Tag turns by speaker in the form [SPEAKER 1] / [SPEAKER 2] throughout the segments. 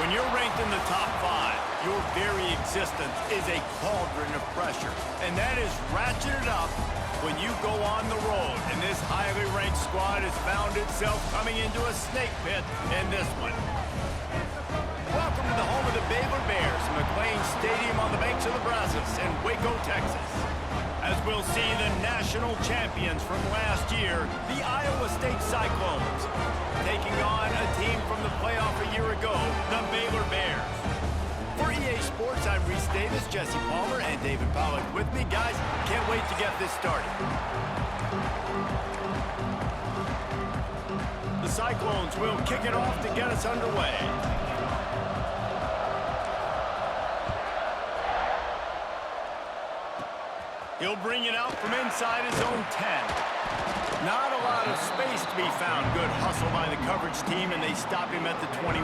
[SPEAKER 1] When you're ranked in the top 5, your very existence is a cauldron of pressure. And that is ratcheted up when you go on the road. And this highly ranked squad has found itself coming into a snake pit in this one. Welcome to the home of the Baylor Bears, McLean Stadium on the banks of the Brazos in Waco, Texas. As we'll see the national champions from last year, the Iowa State Cyclones, taking on a team from the playoff a year ago, the Baylor Bears. For EA Sports, I'm Reese Davis, Jesse Palmer, and David Pollack with me. Guys, can't wait to get this started. The Cyclones will kick it off to get us underway. He'll bring it out from inside his own 10. Not a lot of space to be found. Good hustle by the coverage team, and they stop him at the 21.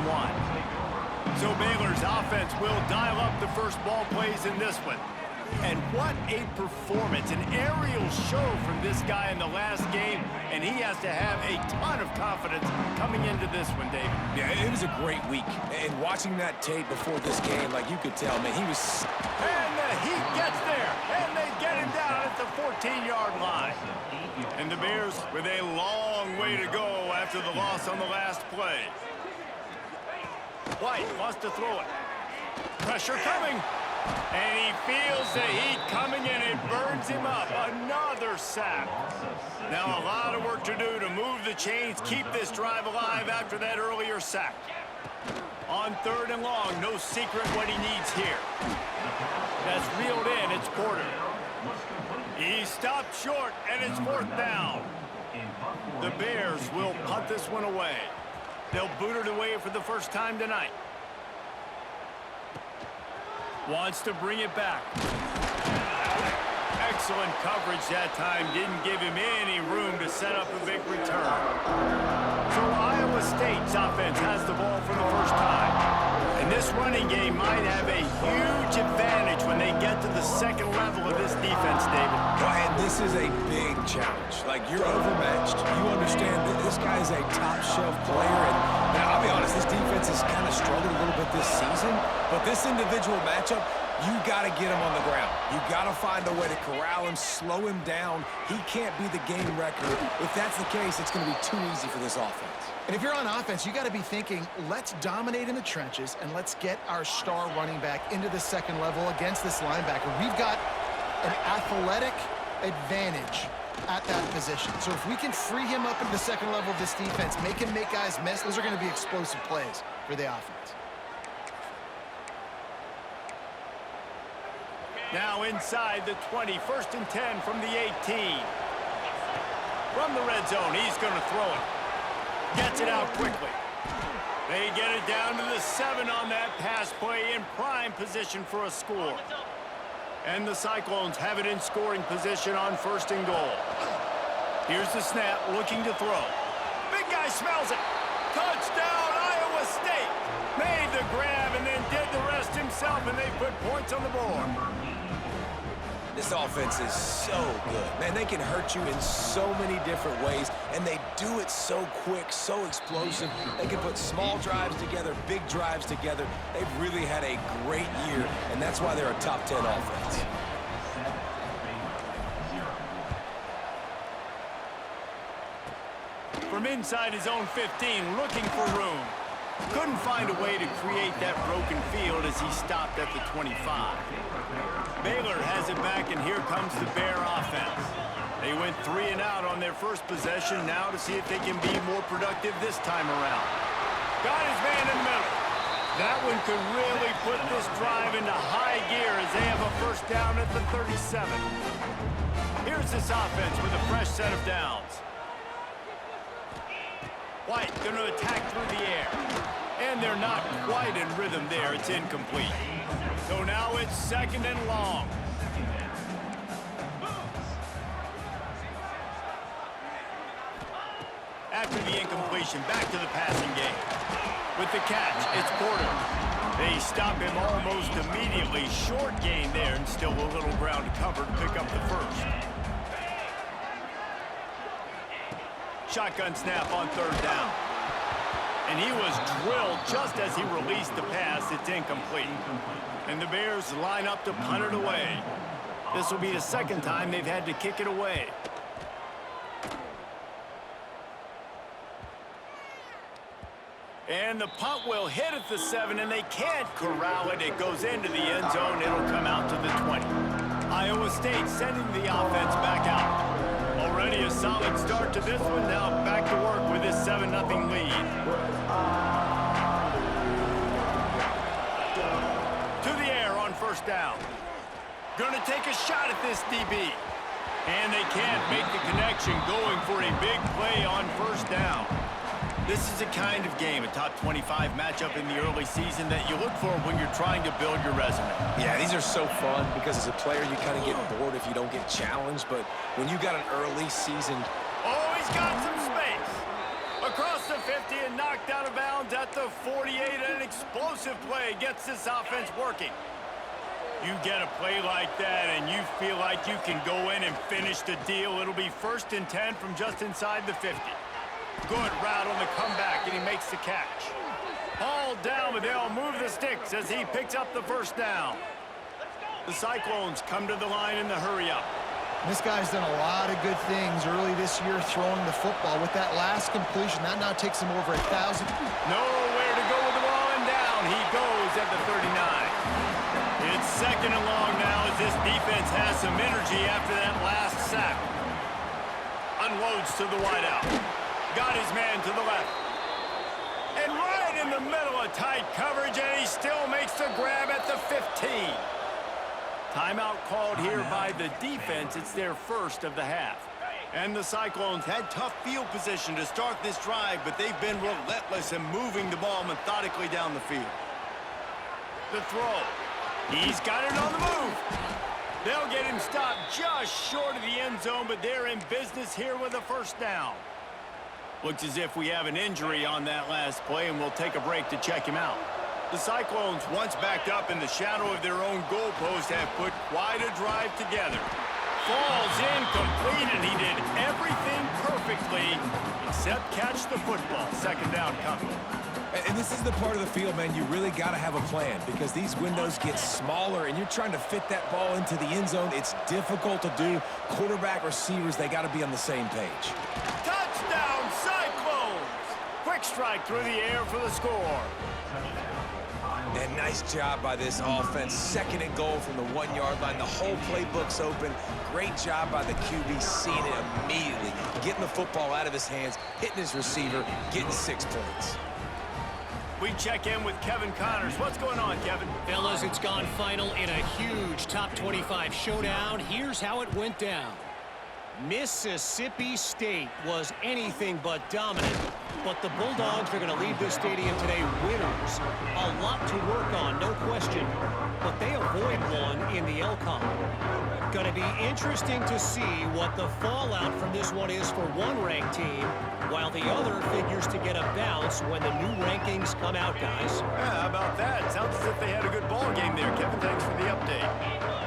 [SPEAKER 1] So Baylor's offense will dial up the first ball plays in this one. And what a performance, an aerial show from this guy in the last game, and he has to have a ton of confidence coming into this one, David.
[SPEAKER 2] Yeah, it was a great week. And watching that tape before this game, like you could tell, man, he was...
[SPEAKER 1] And the Heat gets there, and they get him down at the 14-yard line. And the Bears with a long way to go after the loss on the last play. White wants to throw it. Pressure coming. And he feels the heat coming in. It burns him up. Another sack. Now a lot of work to do to move the chains, keep this drive alive after that earlier sack. On 3rd and long, no secret what he needs here. That's reeled in. It's Porter. He stopped short, and it's 4th down. The Bears will punt this one away. They'll boot it away for the first time tonight. Wants to bring it back. Excellent coverage that time. Didn't give him any room to set up a big return. So Iowa State's offense has the ball for the first time. And this running game might have a huge advantage when they get to the second level of this defense, David.
[SPEAKER 2] And this is a big challenge. Like, you're overmatched. You understand that this guy is a top-shelf player. And I'll be honest, this defense has kind of struggled a little bit this season. But this individual matchup, you got to get him on the ground. You got to find a way to corral him, slow him down. He can't be the game record. If that's the case, it's going to be too easy for this offense.
[SPEAKER 3] And if you're on offense, you got to be thinking, let's dominate in the trenches and let's get our star running back into the second level against this linebacker. We've got an athletic advantage at that position. So if we can free him up into the second level of this defense, make him make guys miss, those are going to be explosive plays for the offense.
[SPEAKER 1] Now inside the 20, 1st and 10 from the 18. From the red zone, he's going to throw it. Gets it out quickly. They get it down to the 7 on that pass play in prime position for a score. And the Cyclones have it in scoring position on 1st and goal. Here's the snap, looking to throw. Big guy smells it. Touchdown, Iowa State. Made the grab and then did the rest himself, and they put points on the board.
[SPEAKER 2] This offense is so good. Man, they can hurt you in so many different ways, and they do it so quick, so explosive. They can put small drives together, big drives together. They've really had a great year, and that's why they're a top 10 offense.
[SPEAKER 1] From inside his own 15, looking for room. Couldn't find a way to create that broken field as he stopped at the 25. Baylor has it back, and here comes the Bear offense. They went 3 and out on their first possession, now to see if they can be more productive this time around. Got his man in the middle. That one could really put this drive into high gear as they have a 1st down at the 37. Here's this offense with a fresh set of downs. White going to attack through the air. And they're not quite in rhythm there. It's incomplete. So now it's 2nd and long. After the incompletion, back to the passing game. With the catch, it's Porter. They stop him almost immediately. Short gain there, and still a little ground to cover to pick up the 1st. Shotgun snap on 3rd down. And he was drilled just as he released the pass. It's incomplete. And the Bears line up to punt it away. This will be the second time they've had to kick it away. And the punt will hit at the 7, and they can't corral it. It goes into the end zone. It'll come out to the 20. Iowa State sending the offense back out. Already a solid start to this one. Now back to work with this 7-0 lead. To the air on first down. Going to take a shot at this DB. And they can't make the connection, going for a big play on first down. This is a kind of game, a top 25 matchup in the early season that you look for when you're trying to build your resume.
[SPEAKER 2] Yeah, these are so fun because as a player, you kind of get bored if you don't get challenged. But when you got an early season...
[SPEAKER 1] Oh, he's got some space. Across the 50 and knocked out of bounds at the 48. An explosive play gets this offense working. You get a play like that and you feel like you can go in and finish the deal. It'll be 1st and 10 from just inside the 50. Good route on the comeback, and he makes the catch. Hauled down, but they'll move the sticks as he picks up the first down. The Cyclones come to the line in the hurry-up.
[SPEAKER 3] This guy's done a lot of good things early this year throwing the football. With that last completion, that now takes him over 1,000.
[SPEAKER 1] Nowhere to go with the ball, and down he goes at the 39. It's 2nd and long now as this defense has some energy after that last sack. Unloads to the wideout. Got his man to the left. And right in the middle of tight coverage, and he still makes the grab at the 15. Timeout called here by the defense. It's their first of the half. And the Cyclones had tough field position to start this drive, but they've been relentless in moving the ball methodically down the field. The throw. He's got it on the move. They'll get him stopped just short of the end zone, but they're in business here with a first down. Looks as if we have an injury on that last play, and we'll take a break to check him out. The Cyclones, once backed up in the shadow of their own goalpost, have put quite a drive together. Falls incomplete, and he did everything perfectly except catch the football. 2nd down coming.
[SPEAKER 2] And this is the part of the field, man, you really got to have a plan because these windows get smaller and you're trying to fit that ball into the end zone. It's difficult to do. Quarterback, receivers, they got to be on the same page.
[SPEAKER 1] Touchdown, Cyclones! Quick strike through the air for the score.
[SPEAKER 2] And nice job by this offense. 2nd and goal from the 1-yard line. The whole playbook's open. Great job by the QB, seeing it immediately. Getting the football out of his hands, hitting his receiver, getting 6 points.
[SPEAKER 1] We check in with Kevin Connors. What's going on, Kevin?
[SPEAKER 4] Fellas, it's gone final in a huge top 25 showdown. Here's how it went down. Mississippi State was anything but dominant, but the Bulldogs are going to leave this stadium today winners. A lot to work on, no question, but they avoid one in the LCON. Going to be interesting to see what the fallout from this one is for one ranked team, while the other figures to get a bounce when the new rankings come out, guys.
[SPEAKER 1] Yeah, how about that? Sounds as if they had a good ball game there. Kevin, thanks for the update.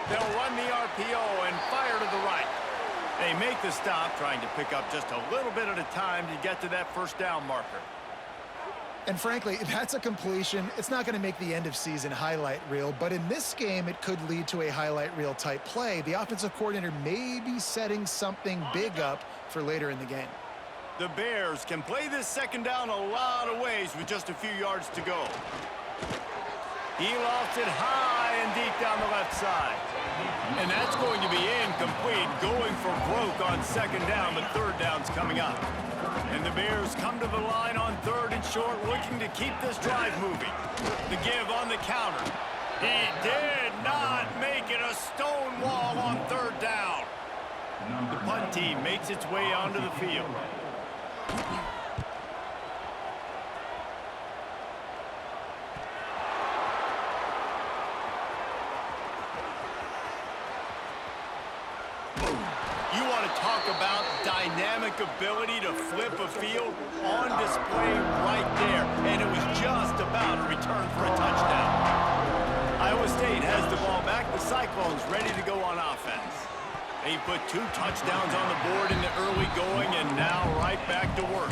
[SPEAKER 1] They'll run the RPO and fire to the right. They make the stop, trying to pick up just a little bit at a time to get to that first down marker.
[SPEAKER 3] And frankly, that's a completion. It's not going to make the end of season highlight reel, but in this game, it could lead to a highlight reel type play. The offensive coordinator may be setting something big up for later in the game.
[SPEAKER 1] The Bears can play this 2nd down a lot of ways with just a few yards to go. He lofts it high and deep down the left side. And that's going to be incomplete, going for broke on 2nd down, but 3rd down's coming up. And the Bears come to the line on 3rd and short, looking to keep this drive moving. The give on the counter. He did not make it a stone wall on 3rd down. The punt team makes its way onto the field. You want to talk about dynamic ability to flip a field? On display right there. And it was just about a return for a touchdown. Iowa State has the ball back. The Cyclones ready to go on offense. He put 2 touchdowns on the board in the early going, and now right back to work.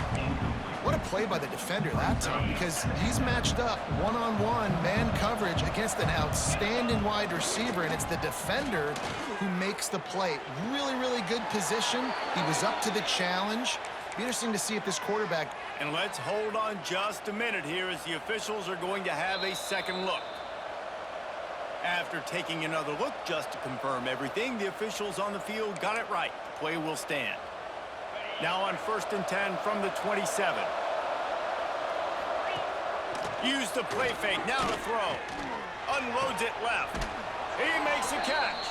[SPEAKER 3] What a play by the defender that time, because he's matched up one-on-one man coverage against an outstanding wide receiver, and it's the defender who makes the play. Really, really good position. He was up to the challenge. Be interesting to see if this quarterback...
[SPEAKER 1] And let's hold on just a minute here as the officials are going to have a second look. After taking another look just to confirm everything, the officials on the field got it right. The play will stand. Now on 1st and 10 from the 27. Use the play fake, now to throw. Unloads it left. He makes a catch.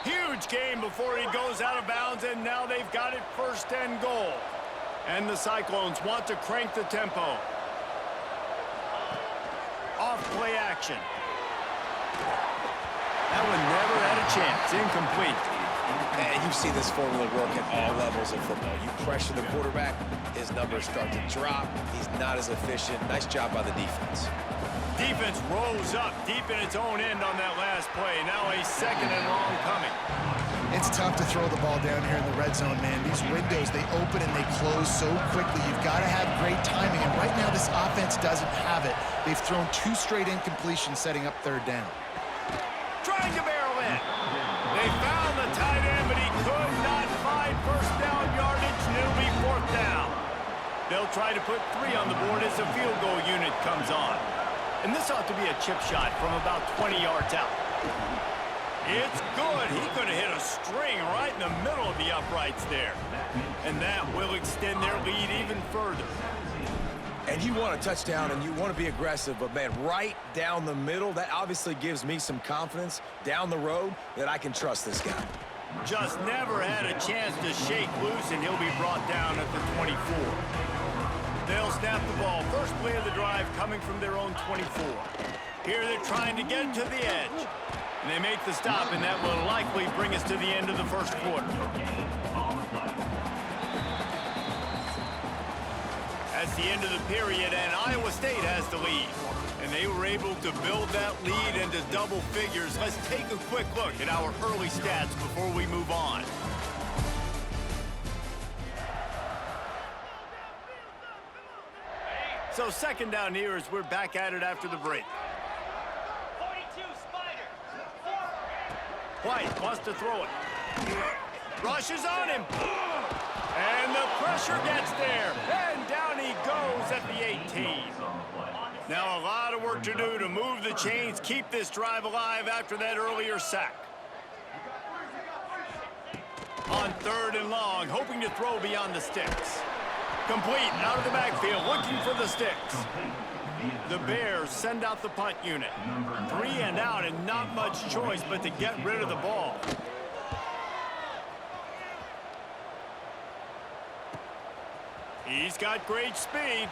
[SPEAKER 1] Huge gain before he goes out of bounds, and now they've got it 1st and goal. And the Cyclones want to crank the tempo. Off play action. That one never had a chance. Incomplete.
[SPEAKER 2] And you see this formula work at all levels of football. You pressure the quarterback, his numbers start to drop. He's not as efficient. Nice job by the defense.
[SPEAKER 1] Defense rose up deep in its own end on that last play. Now a 2nd and long coming.
[SPEAKER 3] It's tough to throw the ball down here in the red zone, man. These windows, they open and they close so quickly. You've got to have great timing, and right now this offense doesn't have it. They've thrown 2 straight incompletions setting up 3rd down.
[SPEAKER 1] Trying to barrel in. They found the tight end, but he could not find 1st down yardage, and it'll be 4th down. They'll try to put 3 on the board as the field goal unit comes on. And this ought to be a chip shot from about 20 yards out. It's good. He could have hit a string right in the middle of the uprights there. And that will extend their lead even further.
[SPEAKER 2] And you want a touchdown and you want to be aggressive, but man, right down the middle, that obviously gives me some confidence down the road that I can trust this guy.
[SPEAKER 1] Just never had a chance to shake loose, and he'll be brought down at the 24. They'll snap the ball. First play of the drive coming from their own 24. Here they're trying to get to the edge. And they make the stop, and that will likely bring us to the end of the 1st quarter. That's the end of the period, and Iowa State has the lead. And they were able to build that lead into double figures. Let's take a quick look at our early stats before we move on. So 2nd down here as we're back at it after the break. White wants to throw it. Rushes on him. And the pressure gets there. And down he goes at the 18. Now a lot of work to do to move the chains, keep this drive alive after that earlier sack. On 3rd and long, hoping to throw beyond the sticks. Complete out of the backfield, looking for the sticks. The Bears send out the punt unit. 3 and out, and not much choice but to get rid of the ball. He's got great speed.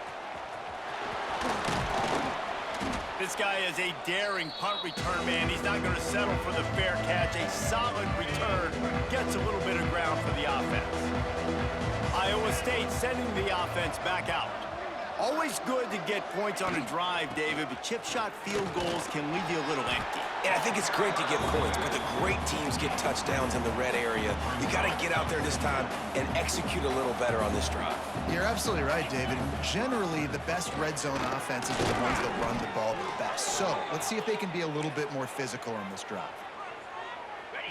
[SPEAKER 1] This guy is a daring punt return man. He's not going to settle for the fair catch. A solid return gets a little bit of ground for the offense. Iowa State sending the offense back out. Always good to get points on a drive, David, but chip shot field goals can leave you a little empty.
[SPEAKER 2] And I think it's great to get points, but the great teams get touchdowns in the red area. You got to get out there this time and execute a little better on this drive.
[SPEAKER 3] You're absolutely right, David. Generally, the best red zone offenses are the ones that run the ball the best. So let's see if they can be a little bit more physical on this drive.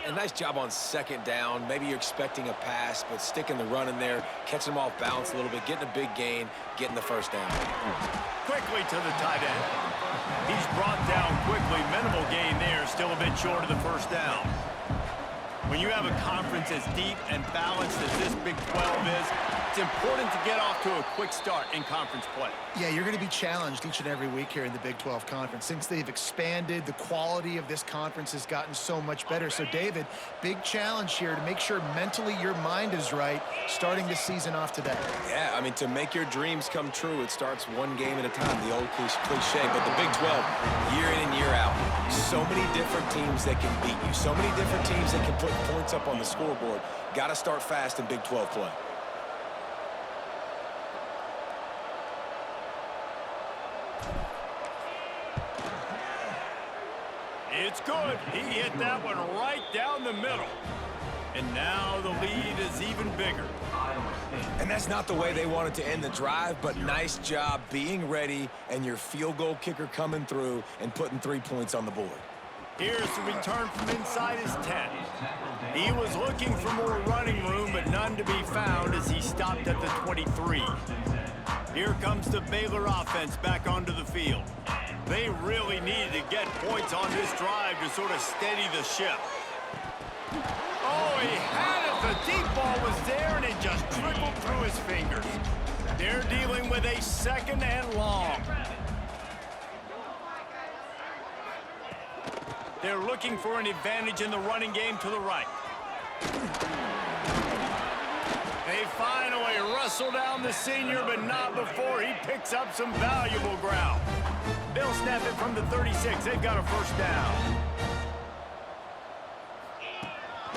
[SPEAKER 2] A nice job on 2nd down. Maybe you're expecting a pass, but sticking the run in there, catching them off balance a little bit, getting a big gain, getting the 1st down.
[SPEAKER 1] Quickly to the tight end. He's brought down quickly. Minimal gain there, still a bit short of the 1st down. When you have a conference as deep and balanced as this Big 12 is, it's important to get off to a quick start in conference play.
[SPEAKER 3] Yeah, you're going to be challenged each and every week here in the Big 12 Conference. Since they've expanded, the quality of this conference has gotten so much better. So, David, big challenge here to make sure mentally your mind is right starting the season off today.
[SPEAKER 2] Yeah, I mean, to make your dreams come true, it starts one game at a time, the old cliche. But the Big 12, year in and year out, so many different teams that can beat you, so many different teams that can put points up on the scoreboard. Got to start fast in Big 12 play.
[SPEAKER 1] It's good. He hit that one right down the middle. And now the lead is even bigger.
[SPEAKER 2] And that's not the way they wanted to end the drive, but nice job being ready and your field goal kicker coming through and putting 3 points on the board.
[SPEAKER 1] Here's the return from inside his 10. He was looking for more running room, but none to be found as he stopped at the 23. Here comes the Baylor offense back onto the field. They really needed to get points on this drive to sort of steady the ship. Oh, he had it. The deep ball was there, and it just trickled through his fingers. They're dealing with a second and long. They're looking for an advantage in the running game to the right. They finally wrestle down the senior, but not before he picks up some valuable ground. They'll snap it from the 36. They've got a first down.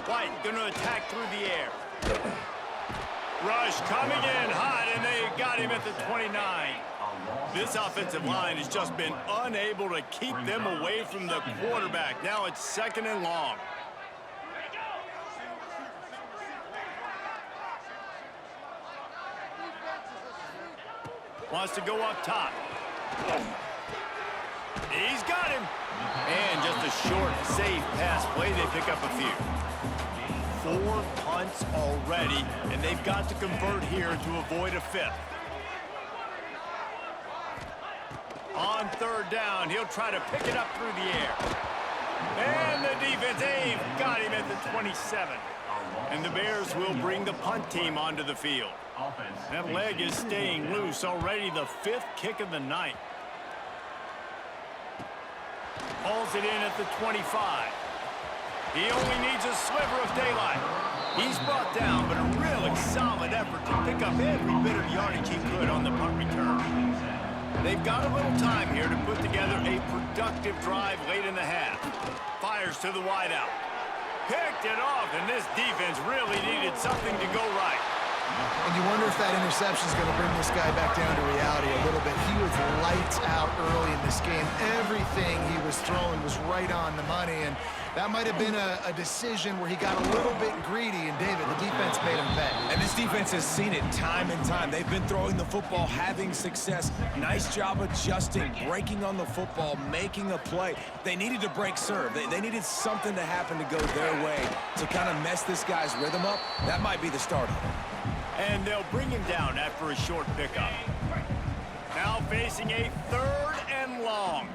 [SPEAKER 1] White going to attack through the air. Rush coming in hot, and they got him at the 29. This offensive line has just been unable to keep them away from the quarterback. Now it's second and long. Wants to go up top. He's got him. And just a short, safe pass play. They pick up a few. 4 punts already, and they've got to convert here to avoid a fifth. On third down, he'll try to pick it up through the air. And the defense, they've got him at the 27. And the Bears will bring the punt team onto the field. That leg is staying loose already, the 5th kick of the night. Hauls it in at the 25. He only needs a sliver of daylight. He's brought down, but a really solid effort to pick up every bit of yardage he could on the punt return. They've got a little time here to put together a productive drive late in the half. Fires to the wideout. Picked it off, and this defense really needed something to go right.
[SPEAKER 3] And you wonder if that interception is going to bring this guy back down to reality a little bit. He was lights out early in this game. Everything he was throwing was right on the money, and that might have been a decision where he got a little bit greedy, and David, the defense made him pay.
[SPEAKER 2] And this defense has seen it time and time. They've been throwing the football, having success. Nice job adjusting, breaking on the football, making a play. They needed to break serve. They needed something to happen to go their way to kind of mess this guy's rhythm up. That might be the start of it.
[SPEAKER 1] And they'll bring him down after a short pickup. Now facing a third and long.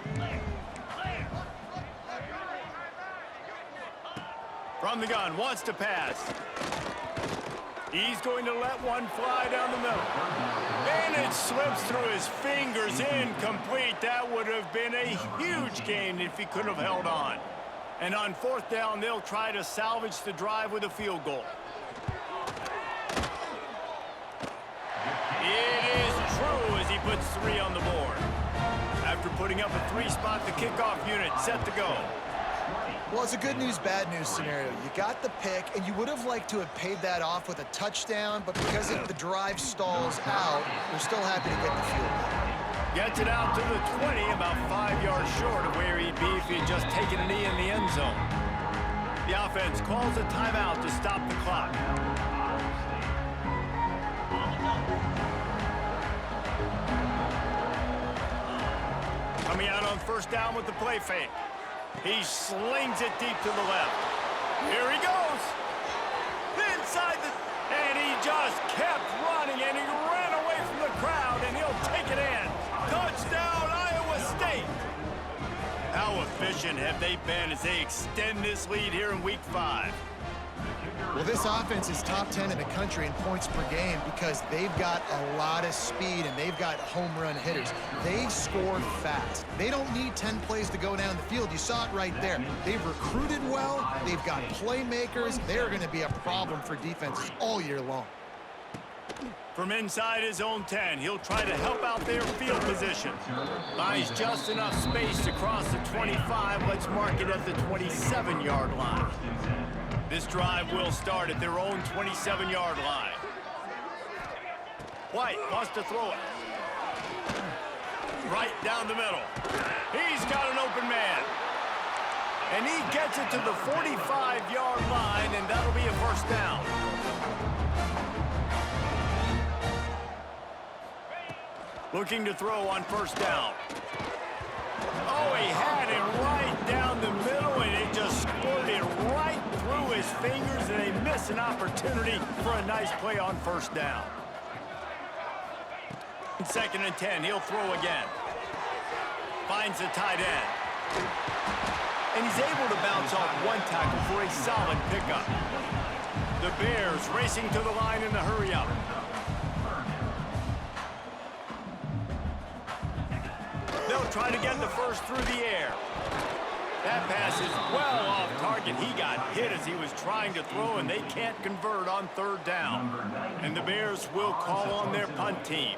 [SPEAKER 1] From the gun, wants to pass. He's going to let one fly down the middle. And it slips through his fingers, incomplete. That would have been a huge gain if he could have held on. And on fourth down, they'll try to salvage the drive with a field goal. It is true as he puts 3 on the board. After putting up a 3-spot, the kickoff unit set to go.
[SPEAKER 3] Well, it's a good news, bad news scenario. You got the pick, and you would have liked to have paid that off with a touchdown, but because the drive stalls out, they're still happy to get the field goal.
[SPEAKER 1] Gets it out to the 20, about 5 yards short of where he'd be if he had just taken a knee in the end zone. The offense calls a timeout to stop the clock. Coming out on first down with the play fake. He slings it deep to the left. Here he goes. Inside the... And he just kept running, and he ran away from the crowd, and he'll take it in. Touchdown, Iowa State. How efficient have they been as they extend this lead here in Week 5?
[SPEAKER 3] Well, this offense is top 10 in the country in points per game because they've got a lot of speed and they've got home run hitters. They score fast. They don't need 10 plays to go down the field. You saw it right there. They've recruited well. They've got playmakers. They're going to be a problem for defenses all year long.
[SPEAKER 1] From inside his own 10, he'll try to help out their field position. Buys just enough space to cross the 25. Let's mark it at the 27-yard line. This drive will start at their own 27-yard line. White wants to throw it. Right down the middle. He's got an open man. And he gets it to the 45-yard line, and that'll be a first down. Looking to throw on first down. Oh, he had it right down the middle, and it just squirted right through his fingers, and they miss an opportunity for a nice play on first down. 2nd and 10, he'll throw again. Finds the tight end. And he's able to bounce off one tackle for a solid pickup. The Bears racing to the line in the hurry-up. They'll try to get the first through the air. That pass is well off target. He got hit as he was trying to throw, and they can't convert on 3rd down. And the Bears will call on their punt team.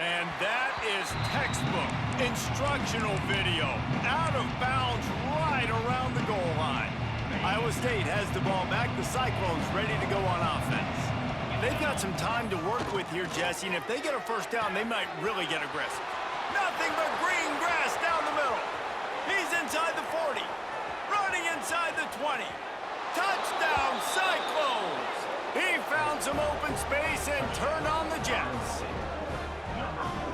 [SPEAKER 1] And that is textbook instructional video. Out of bounds right around the goal line. Iowa State has the ball back. The Cyclones ready to go on offense. They've got some time to work with here, Jesse, and if they get a first down, they might really get aggressive. Nothing but green grass down the middle. He's inside the 40. Running inside the 20. Touchdown, Cyclones! He found some open space and turned on the Jets.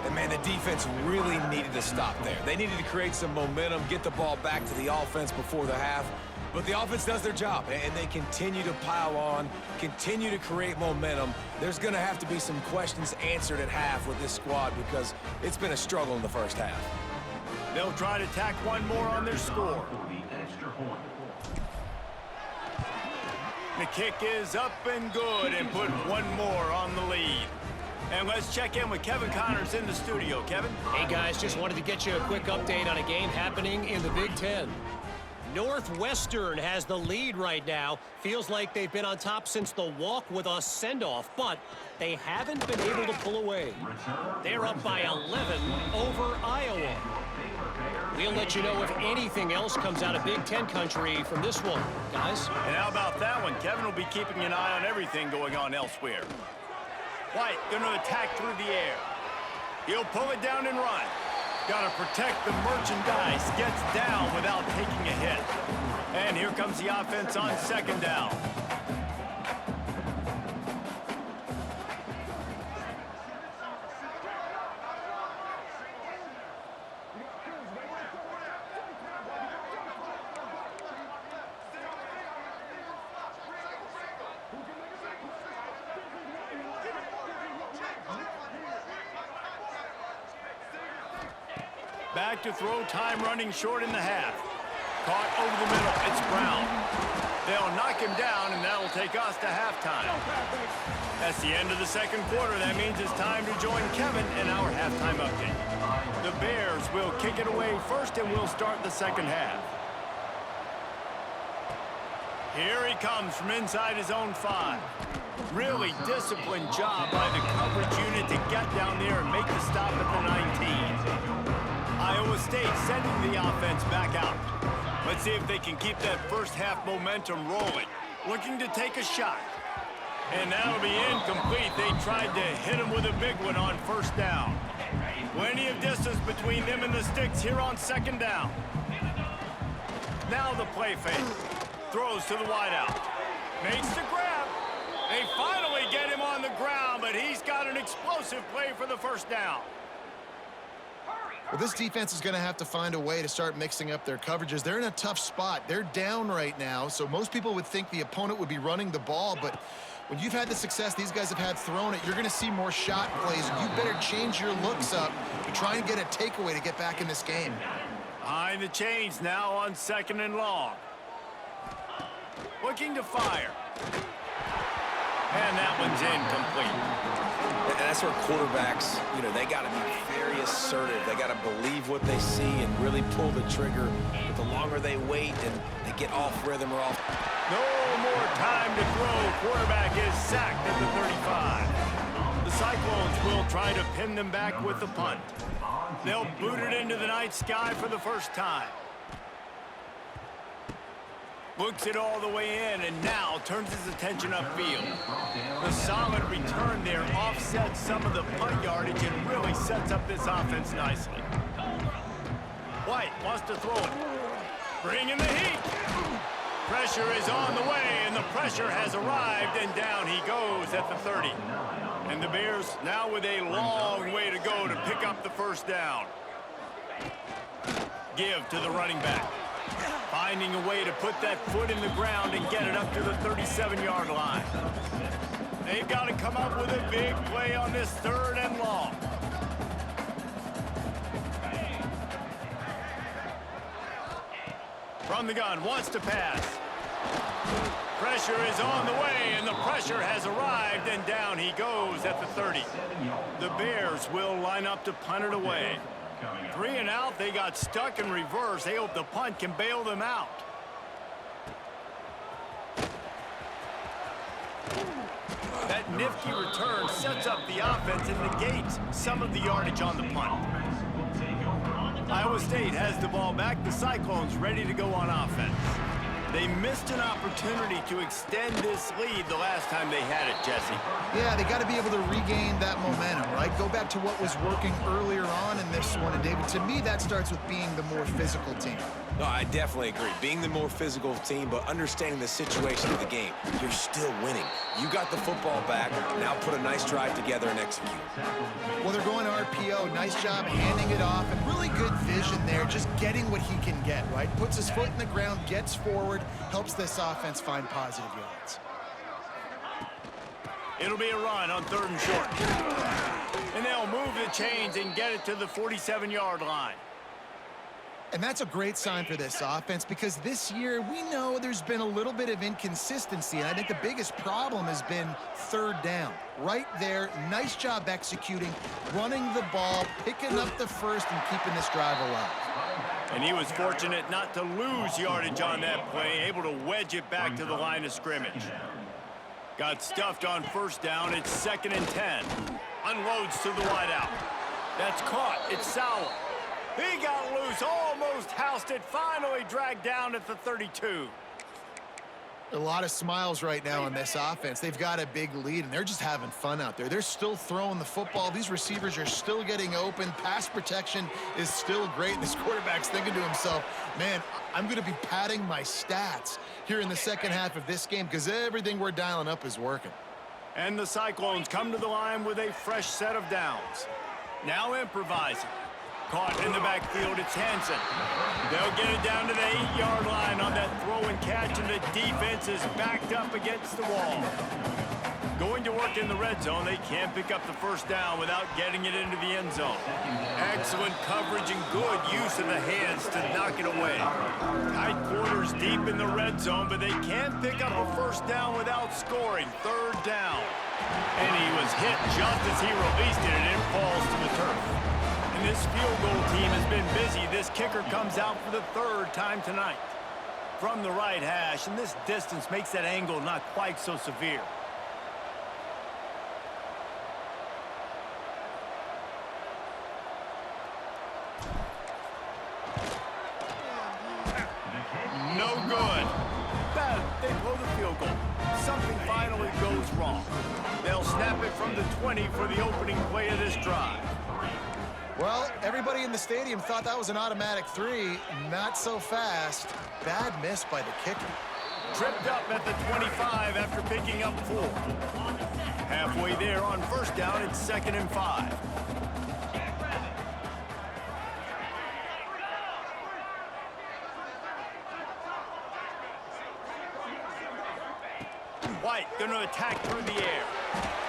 [SPEAKER 2] And, man, the defense really needed to stop there. They needed to create some momentum, get the ball back to the offense before the half. But the offense does their job, and they continue to pile on, continue to create momentum. There's going to have to be some questions answered at half with this squad because it's been a struggle in the first half.
[SPEAKER 1] They'll try to tack one more on their score. The kick is up and good and put one more on the lead. And let's check in with Kevin Connors in the studio. Kevin?
[SPEAKER 4] Hey, guys, just wanted to get you a quick update on a game happening in the Big Ten. Northwestern has the lead right now. Feels like they've been on top since the walk with a send-off, but they haven't been able to pull away. They're up by 11 over Iowa. We'll let you know if anything else comes out of Big Ten country from this one, guys.
[SPEAKER 1] And how about that one? Kevin will be keeping an eye on everything going on elsewhere. White going to attack through the air. He'll pull it down and run. Got to protect the merchandise. Gets down without taking a hit. And here comes the offense on 2nd down. Back to throw, time running short in the half. Caught over the middle, it's Brown. They'll knock him down, and that'll take us to halftime. That's the end of the 2nd quarter. That means it's time to join Kevin in our halftime update. The Bears will kick it away first, and we'll start the 2nd half. Here he comes from inside his own 5. Really disciplined job by the coverage unit to get down there and make the stop at the 19. Iowa State sending the offense back out. Let's see if they can keep that first half momentum rolling. Looking to take a shot. And that'll be incomplete. They tried to hit him with a big one on first down. Plenty of distance between them and the sticks here on 2nd down. Now the play fake. Throws to the wideout. Makes the grab. They finally get him on the ground, but he's got an explosive play for the first down.
[SPEAKER 3] Well, this defense is going to have to find a way to start mixing up their coverages. They're in a tough spot. They're down right now, so most people would think the opponent would be running the ball, but when you've had the success these guys have had throwing it, you're going to see more shot plays. You better change your looks up to try and get a takeaway to get back in this game.
[SPEAKER 1] Behind the chains now on 2nd and long. Looking to fire. And that one's incomplete.
[SPEAKER 2] And that's where quarterbacks, they got to be very assertive. They got to believe what they see and really pull the trigger. But the longer they wait and they get off rhythm or off.
[SPEAKER 1] No more time to throw. Quarterback is sacked at the 35. The Cyclones will try to pin them back with the punt. They'll boot it into the night sky for the first time. Looks it all the way in, and now turns his attention upfield. The solid return there offsets some of the punt yardage and really sets up this offense nicely. White wants to throw it. Bring in the heat. Pressure is on the way, and the pressure has arrived, and down he goes at the 30. And the Bears now with a long way to go to pick up the first down. Give to the running back. Finding a way to put that foot in the ground and get it up to the 37-yard line. They've got to come up with a big play on this 3rd and long. From the gun, wants to pass. Pressure is on the way, and the pressure has arrived, and down he goes at the 30. The Bears will line up to punt it away. 3 and out, they got stuck in reverse. They hope the punt can bail them out. That nifty return sets up the offense and negates some of the yardage on the punt. Iowa State has the ball back. The Cyclones ready to go on offense. They missed an opportunity to extend this lead the last time they had it, Jesse.
[SPEAKER 3] Yeah, they got to be able to regain that momentum, right? Go back to what was working earlier on in this one. And, David, to me, that starts with being the more physical team.
[SPEAKER 2] No, I definitely agree. Being the more physical team, but understanding the situation of the game. You're still winning. You got the football back. Now put a nice drive together and execute.
[SPEAKER 3] Well, they're going RPO. Nice job handing it off, and really good vision there, just getting what he can get, right? Puts his foot in the ground, gets forward, helps this offense find positive yards.
[SPEAKER 1] It'll be a run on 3rd and short. And they'll move the chains and get it to the 47-yard line.
[SPEAKER 3] And that's a great sign for this offense because this year we know there's been a little bit of inconsistency, and I think the biggest problem has been 3rd down. Right there, nice job executing, running the ball, picking up the first, and keeping this drive alive.
[SPEAKER 1] And he was fortunate not to lose yardage on that play, able to wedge it back to the line of scrimmage. Got stuffed on 1st down. It's 2nd and 10. Unloads to the wideout. That's caught. It's Sauer. He got loose, almost housed it, finally dragged down at the 32.
[SPEAKER 3] A lot of smiles right now on this offense. They've got a big lead, and they're just having fun out there. They're still throwing the football. These receivers are still getting open. Pass protection is still great. This quarterback's thinking to himself, man, I'm going to be padding my stats here in the second half of this game because everything we're dialing up is working.
[SPEAKER 1] And the Cyclones come to the line with a fresh set of downs. Now improvising. Caught in the backfield, it's Hansen. They'll get it down to the 8-yard line on that throw and catch, and the defense is backed up against the wall. Going to work in the red zone, they can't pick up the 1st down without getting it into the end zone. Excellent coverage and good use of the hands to knock it away. Tight quarters deep in the red zone, but they can't pick up a 1st down without scoring. 3rd down. And he was hit just as he released it, and it falls to the turf. And this field goal team has been busy. This kicker comes out for the 3rd time tonight. From the right hash, and this distance makes that angle not quite so severe. No good. Bad. They blow the field goal. Something finally goes wrong. They'll snap it from the 20 for the opening play of this drive.
[SPEAKER 3] Well, everybody in the stadium thought that was an automatic 3. Not so fast. Bad miss by the kicker.
[SPEAKER 1] Tripped up at the 25 after picking up 4. Halfway there on 1st down, it's 2nd and 5. White going to attack through the air.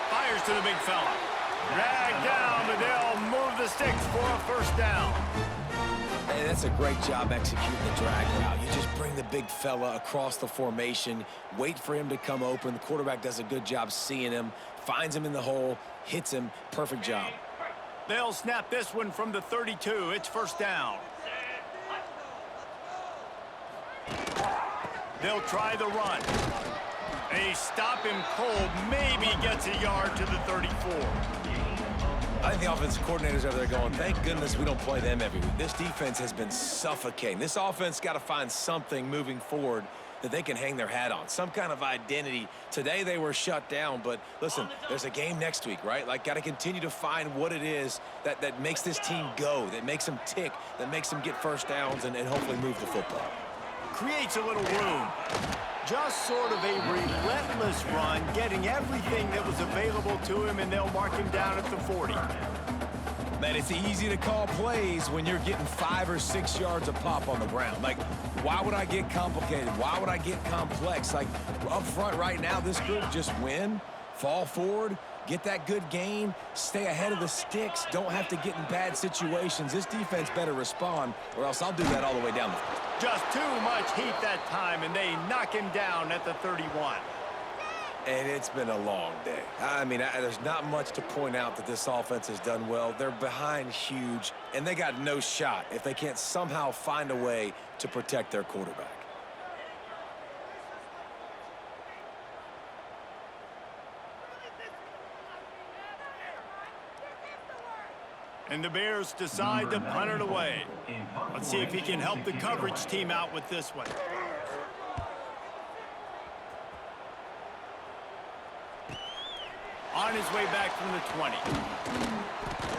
[SPEAKER 1] Fires to the big fella. Dragged down, but they'll move the sticks for a 1st down.
[SPEAKER 2] Hey, that's a great job executing the drag route. You just bring the big fella across the formation, wait for him to come open. The quarterback does a good job seeing him, finds him in the hole, hits him. Perfect job.
[SPEAKER 1] They'll snap this one from the 32. It's 1st down. They'll try the run. They stop him cold, maybe gets a yard to the 34.
[SPEAKER 2] I think the offensive coordinators over there going, thank goodness we don't play them every week. This defense has been suffocating. This offense got to find something moving forward that they can hang their hat on, some kind of identity. Today they were shut down, but listen, there's a game next week, right? Like, got to continue to find what it is that makes this team go, that makes them tick, that makes them get first downs and hopefully move the football.
[SPEAKER 1] Creates a little room. Just sort of a relentless run, getting everything that was available to him, and they'll mark him down at the 40.
[SPEAKER 2] Man, it's easy to call plays when you're getting 5 or 6 yards a pop on the ground. Like, why would I get complicated? Why would I get complex? Like, up front right now, this group just win, fall forward, get that good gain, stay ahead of the sticks, don't have to get in bad situations. This defense better respond, or else I'll do that all the way down the field.
[SPEAKER 1] Just too much heat that time, and they knock him down at the 31.
[SPEAKER 2] And it's been a long day. I mean, there's not much to point out that this offense has done well. They're behind huge, and they got no shot if they can't somehow find a way to protect their quarterback.
[SPEAKER 1] And the Bears decide to punt it away. Let's see if he can help the coverage team out with this one. On his way back from the 20.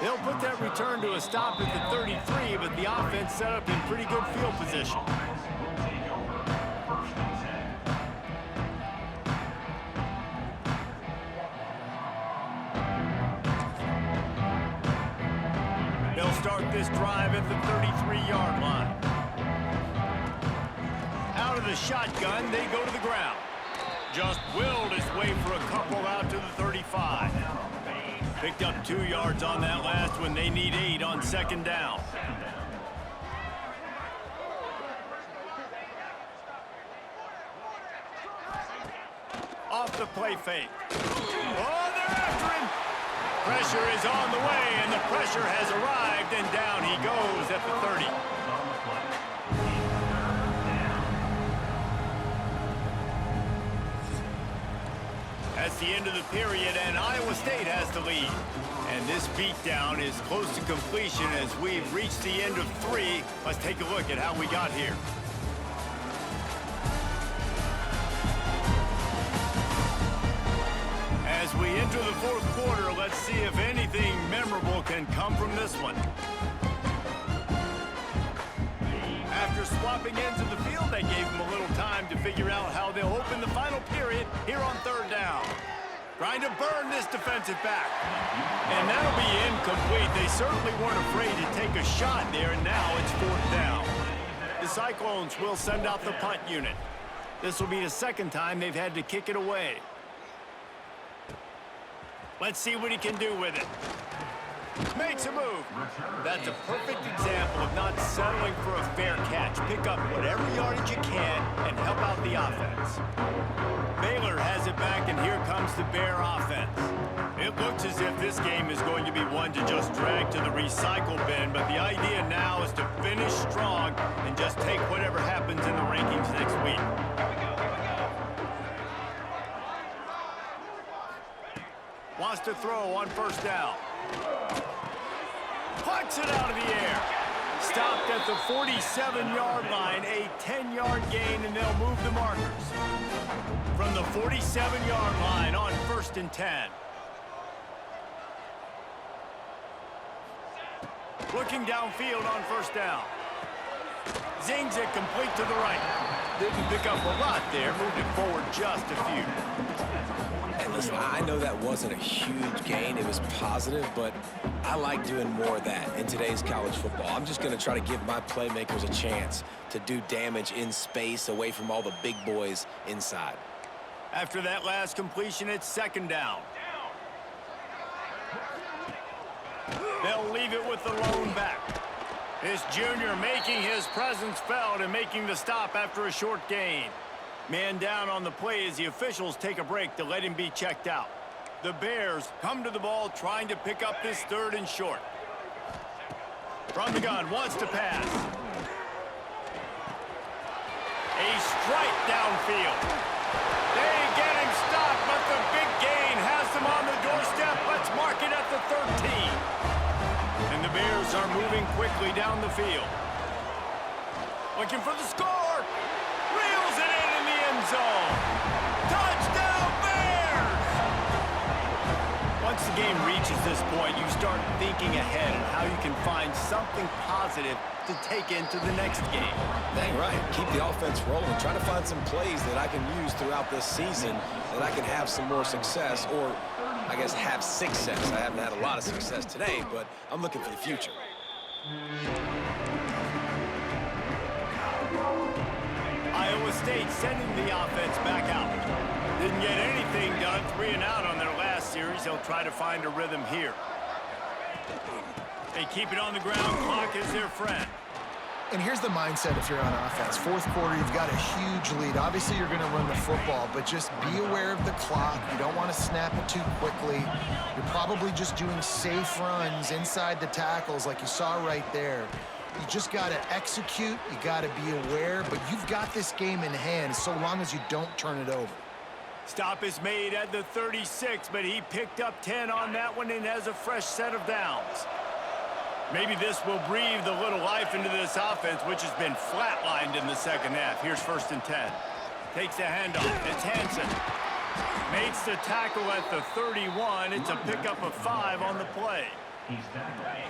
[SPEAKER 1] They'll put that return to a stop at the 33, but the offense set up in pretty good field position. They'll start this drive at the 33-yard line. Out of the shotgun, they go to the ground. Just willed his way for a couple out to the 35. Picked up 2 yards on that last one. They need 8 on second down. Off the play fake. Oh, they're after him. Pressure is on the way, and the pressure has arrived, and down he goes at the 30. That's the end of the period, and Iowa State has the lead. And this beatdown is close to completion as we've reached the end of 3. Let's take a look at how we got here. As we enter the fourth quarter, let's see if anything memorable can come from this one. After swapping ends of the field, that gave them a little time to figure out how they'll open the final period here on third down. Trying to burn this defensive back. And that'll be incomplete. They certainly weren't afraid to take a shot there, and now it's fourth down. The Cyclones will send out the punt unit. This will be the second time they've had to kick it away. Let's see what he can do with it. Makes a move. That's a perfect example of not settling for a fair catch. Pick up whatever yardage you can and help out the offense. Baylor has it back, and here comes the Bear offense. It looks as if this game is going to be one to just drag to the recycle bin, but the idea now is to finish strong and just take whatever happens in the rankings next week. Wants to throw on first down. Puts it out of the air. Stopped at the 47-yard line, a 10-yard gain, and they'll move the markers. From the 47-yard line on 1st and 10. Looking downfield on first down. Zings it complete to the right. Didn't pick up a lot there, moved it forward just a few.
[SPEAKER 2] And listen, I know that wasn't a huge gain. It was positive, but I like doing more of that in today's college football. I'm just going to try to give my playmakers a chance to do damage in space away from all the big boys inside.
[SPEAKER 1] After that last completion, it's second down. They'll leave it with the lone back. This junior making his presence felt and making the stop after a short gain. Man down on the play as the officials take a break to let him be checked out. The Bears come to the ball trying to pick up this third and short. From the gun, wants to pass. A strike downfield. They get him stopped, but the big gain has them on the doorstep. Let's mark it at the 13. And the Bears are moving quickly down the field. Looking for the score. Reels it in the zone. Touchdown, Bears! Once the game reaches this point, you start thinking ahead and how you can find something positive to take into the next game.
[SPEAKER 2] Dang right. Keep the offense rolling. Try to find some plays that I can use throughout this season that I can have some more success, or I guess have success. I haven't had a lot of success today, but I'm looking for the future.
[SPEAKER 1] Iowa State sending the offense back out. Didn't get anything done, 3 and out on their last series. They'll try to find a rhythm here. They keep it on the ground. Clock is their friend.
[SPEAKER 3] And here's the mindset if you're on offense. Fourth quarter, you've got a huge lead. Obviously, you're going to run the football, but just be aware of the clock. You don't want to snap it too quickly. You're probably just doing safe runs inside the tackles like you saw right there. You just got to execute. You got to be aware, but you've got this game in hand so long as you don't turn it over.
[SPEAKER 1] Stop is made at the 36, but he picked up 10 on that one and has a fresh set of downs. Maybe this will breathe a little life into this offense, which has been flatlined in the second half. Here's 1st and 10. Takes a handoff. It's Hansen. Makes the tackle at the 31. It's a pickup of 5 on the play.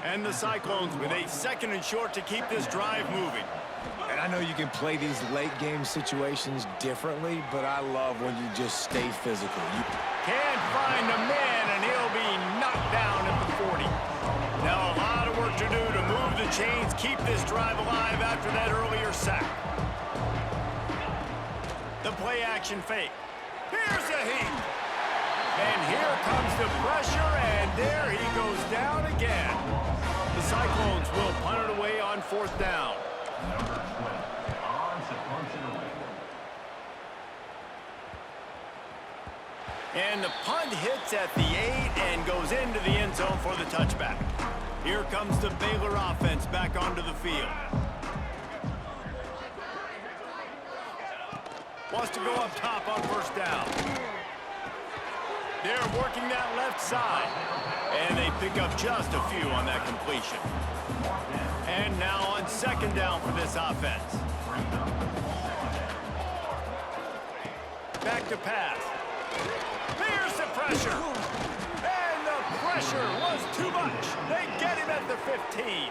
[SPEAKER 1] And the Cyclones with a 2nd and short to keep this drive moving.
[SPEAKER 2] And I know you can play these late game situations differently, but I love when you just stay physical.
[SPEAKER 1] Can't find a man, and he'll be knocked down at the 40. Now a lot of work to do to move the chains, keep this drive alive after that earlier sack. The play action fake. Here's a heat. And here comes the pressure, and there he goes down again. The Cyclones will punt it away on 4th down. And the punt hits at the 8 and goes into the end zone for the touchback. Here comes the Baylor offense back onto the field. Wants to go up top on 1st down. They're working that left side. And they pick up just a few on that completion. And now on 2nd down for this offense. Back to pass. Here's the pressure. And the pressure was too much. They get him at the 15.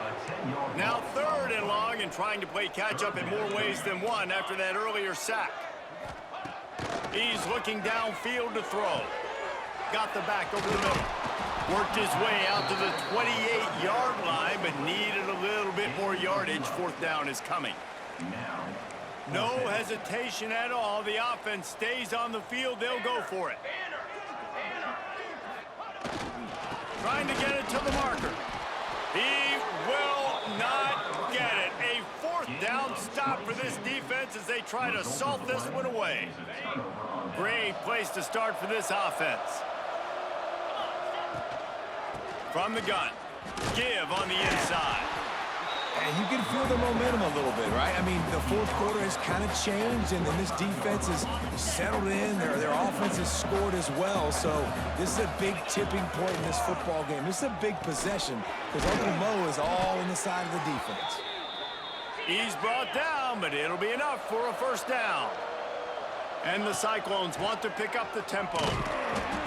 [SPEAKER 1] Now 3rd and long and trying to play catch-up in more ways than one after that earlier sack. He's looking downfield to throw. Got the back over the middle. Worked his way out to the 28-yard line, but needed a little bit more yardage. 4th down is coming. No hesitation at all. The offense stays on the field. They'll go for it. Trying to get it to the marker. He will not get it. A 4th down stop for this defense as they try to salt this one away. Great place to start for this offense. From the gun. Give on the inside.
[SPEAKER 2] And you can feel the momentum a little bit, right? I mean, the 4th quarter has kind of changed, and then this defense is settled in. Their offense has scored as well. So this is a big tipping point in this football game. This is a big possession because Uncle Mo is all on the side of the defense.
[SPEAKER 1] He's brought down, but it'll be enough for a 1st down. And the Cyclones want to pick up the tempo.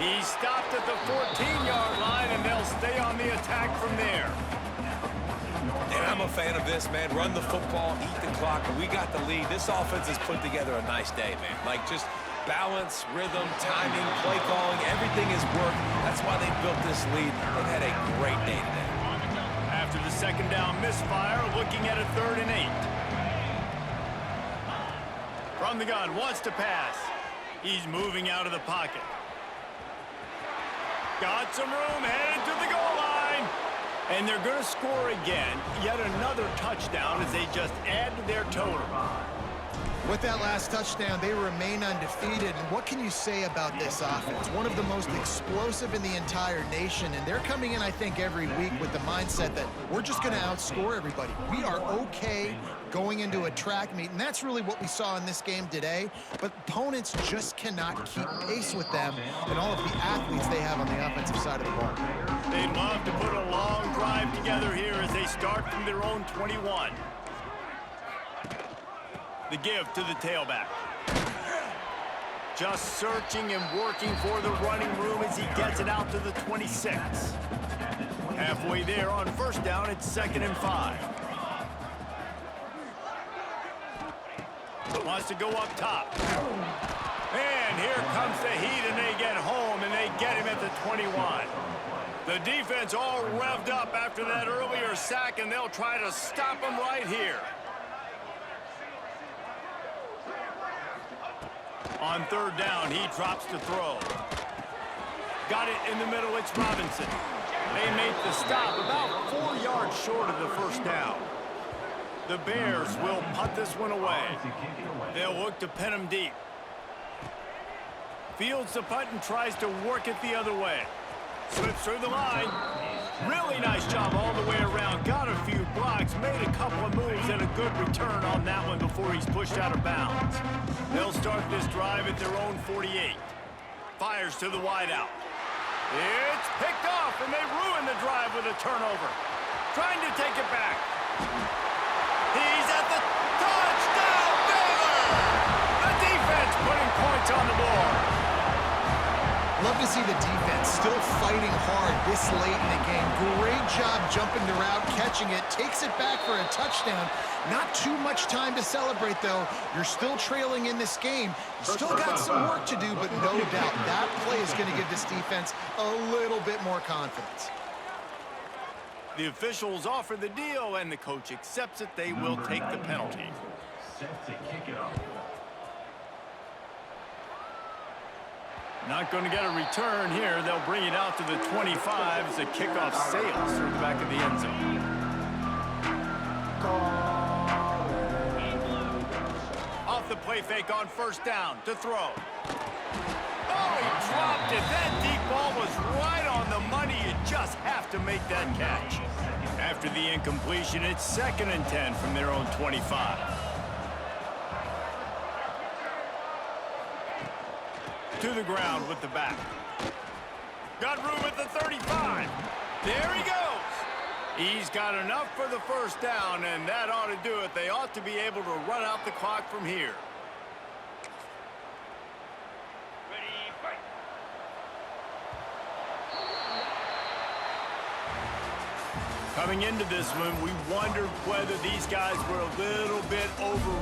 [SPEAKER 1] He stopped at the 14-yard line, and they'll stay on the attack from there.
[SPEAKER 2] And I'm a fan of this, man. Run the football, eat the clock, and we got the lead. This offense has put together a nice day, man. Like, just balance, rhythm, timing, play calling, everything has worked. That's why they built this lead. They've had a great day today.
[SPEAKER 1] After the 2nd down misfire, looking at a 3rd and 8. From the gun, wants to pass. He's moving out of the pocket. Got some room, headed to the goal line. And they're going to score again. Yet another touchdown as they just add to their total.
[SPEAKER 3] With that last touchdown, they remain undefeated. And what can you say about this offense? One of the most explosive in the entire nation. And they're coming in, I think, every week with the mindset that we're just going to outscore everybody. We are okay going into a track meet. And that's really what we saw in this game today. But opponents just cannot keep pace with them and all of the athletes they have on the offensive side of the ball.
[SPEAKER 1] They'd love to put a long drive together here as they start from their own 21. The give to the tailback. Just searching and working for the running room as he gets it out to the 26. Halfway there on first down, it's 2nd and 5. Wants to go up top. And here comes the heat, and they get home, and they get him at the 21. The defense all revved up after that earlier sack, and they'll try to stop him right here. On 3rd down, he drops to throw. Got it in the middle, it's Robinson. They make the stop about 4 yards short of the first down. The Bears will punt this one away. They'll look to pin him deep. Fields the punt and tries to work it the other way. Slips through the line. Really nice job all the way around. Got a few blocks, made a couple of moves, and a good return on that one before he's pushed out of bounds. They'll start this drive at their own 48. Fires to the wideout. It's picked off, and they ruin the drive with a turnover. Trying to take it back. He's at the touchdown, Baylor! The defense putting points on the board.
[SPEAKER 3] Love to see the defense still fighting hard this late in the game. Great job jumping the route, catching it, takes it back for a touchdown. Not too much time to celebrate, though. You're still trailing in this game. Still got some work to do, but no doubt that play is going to give this defense a little bit more confidence.
[SPEAKER 1] The officials offer the deal, and the coach accepts it. They will take the penalty.
[SPEAKER 5] Set to kick it off.
[SPEAKER 1] Not going to get a return here. They'll bring it out to the 25 as the kickoff sails through the back of the end zone. Off the play fake on first down to throw. Oh, he dropped it. That deep ball was right on the money. You just have to make that catch. After the incompletion, it's 2nd and 10 from their own 25. To the ground with the back. Got room at the 35. There he goes. He's got enough for the first down, and that ought to do it. They ought to be able to run out the clock from here. Ready, fight. Coming into this one, we wondered whether these guys were a little bit overrated.